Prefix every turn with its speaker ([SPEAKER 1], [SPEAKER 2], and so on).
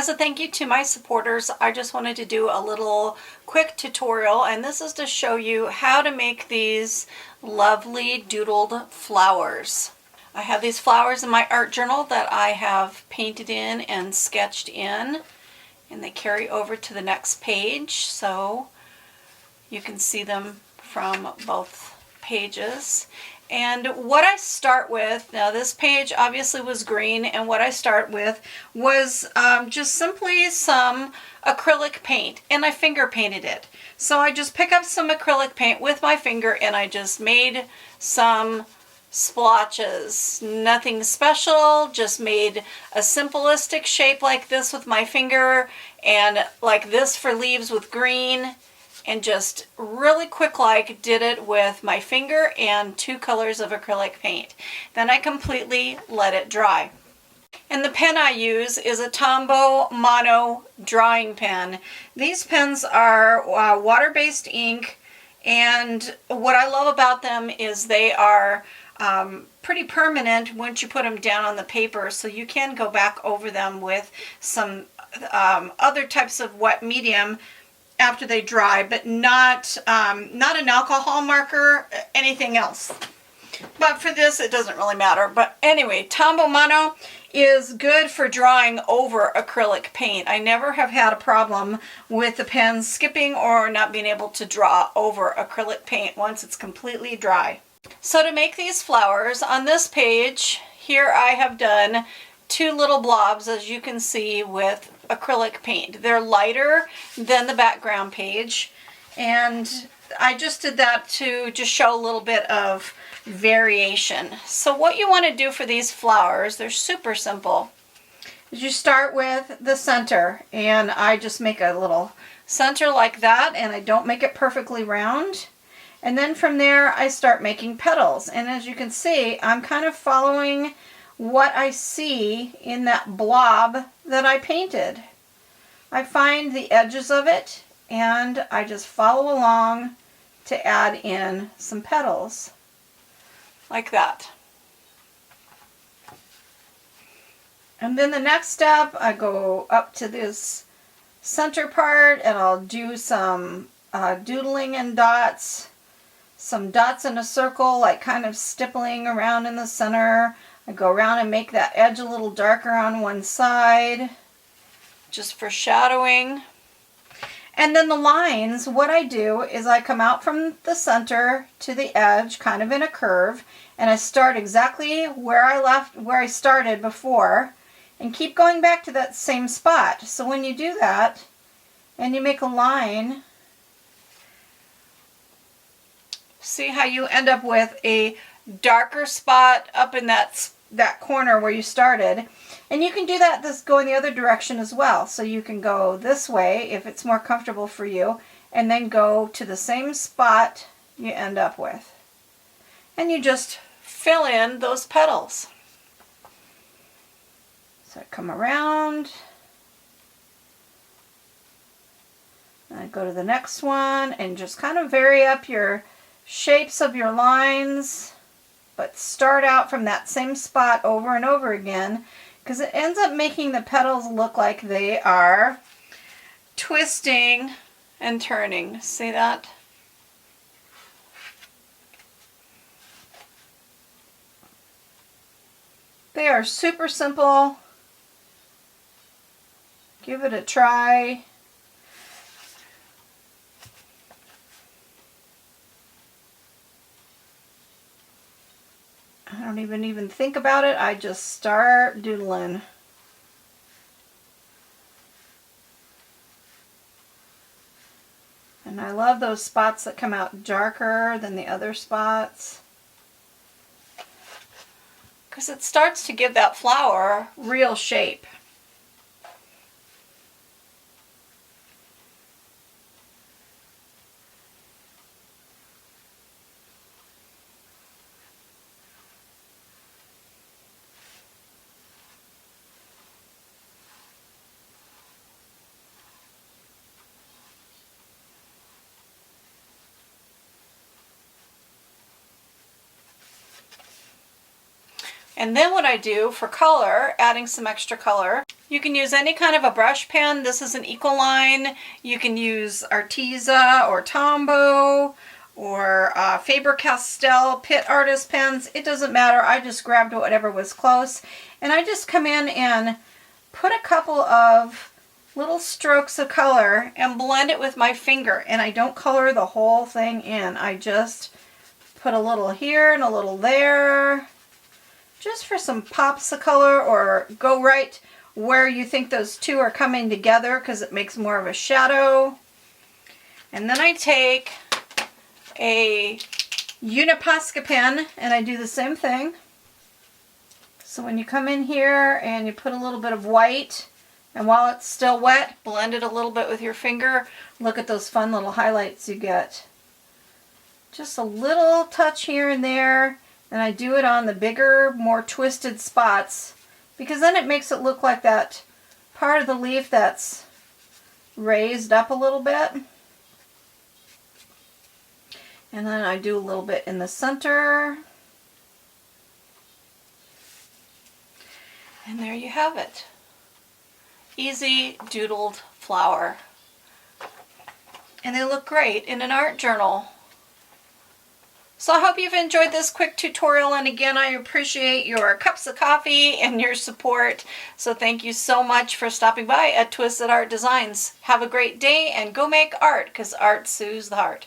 [SPEAKER 1] As a thank you to my supporters, I just wanted to do a little quick tutorial, and this is to show you how to make these lovely doodled flowers. I have these flowers in my art journal that I have painted in and sketched in, and they carry over to the next page, so you can see them from both pages. And what I start with, now this page obviously was green, and what I start with was just simply some acrylic paint, and I finger painted it. So I just pick up some acrylic paint with my finger and I just made some splotches. Nothing special, just made a simplistic shape like this with my finger, and like this for leaves with green. And just really quick like did it with my finger and 2 colors of acrylic paint. Then I completely let it dry. And the pen I use is a Tombow Mono drawing pen. These pens are water-based ink, and what I love about them is they are pretty permanent once you put them down on the paper, so you can go back over them with some other types of wet medium after they dry, but not an alcohol marker, anything else. But for this, it doesn't really matter. But anyway, Tombow Mono is good for drawing over acrylic paint. I never have had a problem with the pen skipping or not being able to draw over acrylic paint once it's completely dry. So to make these flowers, on this page, here I have done 2 little blobs, as you can see, with acrylic paint. They're lighter than the background page, and I just did that to just show a little bit of variation. So what you want to do for these flowers, they're super simple, is you start with the center, and I just make a little center like that, and I don't make it perfectly round. And then from there I start making petals, and as you can see, I'm kind of following what I see in that blob that I painted. I find the edges of it and I just follow along to add in some petals like that. And then the next step, I go up to this center part and I'll do some doodling and dots, some dots in a circle, like kind of stippling around in the center. I go around and make that edge a little darker on one side, just for shadowing. And then the lines, what I do is I come out from the center to the edge, kind of in a curve, and I start exactly where I started before, and keep going back to that same spot. So when you do that, and you make a line, see how you end up with a darker spot up in that corner where you started. And you can do that going the other direction as well. So you can go this way if it's more comfortable for you, and then go to the same spot you end up with. And you just fill in those petals. So I come around, and I go to the next one and just kind of vary up your shapes of your lines, but start out from that same spot over and over again, because it ends up making the petals look like they are twisting and turning. See that? They are super simple. Give it a try. I don't even think about it. I just start doodling. And I love those spots that come out darker than the other spots, because it starts to give that flower real shape. And then what I do for color, adding some extra color, You can use any kind of a brush pen. This is an Ecoline. You can use Arteza or Tombow or Faber-Castell Pitt Artist pens. It doesn't matter. I just grabbed whatever was close. And I just come in and put a couple of little strokes of color and blend it with my finger. And I don't color the whole thing in. I just put a little here and a little there, just for some pops of color, or go right where you think those two are coming together because it makes more of a shadow. And then I take a Uniposca pen and I do the same thing. So when you come in here and you put a little bit of white, and while it's still wet, blend it a little bit with your finger. Look at those fun little highlights you get. Just a little touch here and there, and I do it on the bigger, more twisted spots, because then it makes it look like that part of the leaf that's raised up a little bit. And then I do a little bit in the center. And there you have it. Easy doodled flower. And they look great in an art journal. So I hope you've enjoyed this quick tutorial, and again, I appreciate your cups of coffee and your support. So thank you so much for stopping by at Twisted Art Designs. Have a great day and go make art, because art soothes the heart.